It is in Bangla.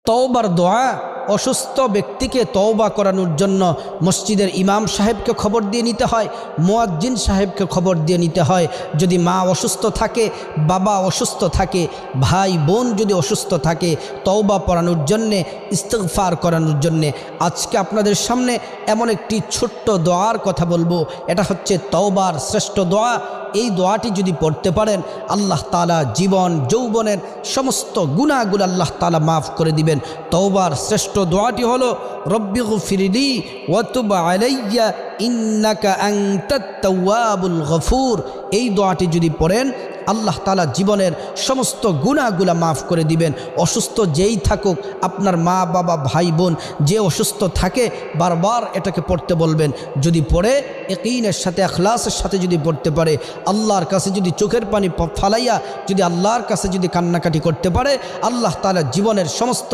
তওবার দোয়া অসুস্থ ব্যক্তিকে তওবা করানোর জন্য মসজিদের ইমাম সাহেবকে খবর দিয়ে নিতে হয়, মুয়াজ্জিন সাহেবকে খবর দিয়ে নিতে হয়। যদি মা অসুস্থ থাকে, বাবা অসুস্থ থাকে, ভাই বোন যদি অসুস্থ থাকে, তওবা পড়ানোর জন্যে, ইস্তিগফার করানোর জন্যে। আজকে আপনাদের সামনে এমন একটি ছোট্ট দোয়ার কথা বলবো, এটা হচ্ছে তওবার শ্রেষ্ঠ দোয়া। এই দোয়াটি যদি পড়তে পারেন, আল্লাহ তাআলা জীবন যৌবনের সমস্ত গুনাহগুলো আল্লাহ তাআলা মাফ করে দিবেন। তওবার শ্রেষ্ঠ দোয়াটি হলো রব্বিগফিরলি ওয়া তুব আলাইয়া ইন্নাকা আনতাত তাওয়াবুল গফুর। এই দোয়াটি যদি পড়েন, আল্লাহ তাআলা জীবনের সমস্ত গুনাহগুলো মাফ করে দিবেন। অসুস্থ যেই থাকুক, আপনার মা বাবা ভাই বোন যে অসুস্থ থাকে, বারবার এটাকে পড়তে বলবেন। যদি পড়ে ইয়াকিনের সাথে, ইখলাসের সাথে যদি পড়তে পারে, আল্লাহর কাছে যদি চোখের পানি ফালাইয়া যদি আল্লাহর কাছে যদি কান্নাকাটি করতে পারে, আল্লাহ তাআলা জীবনের সমস্ত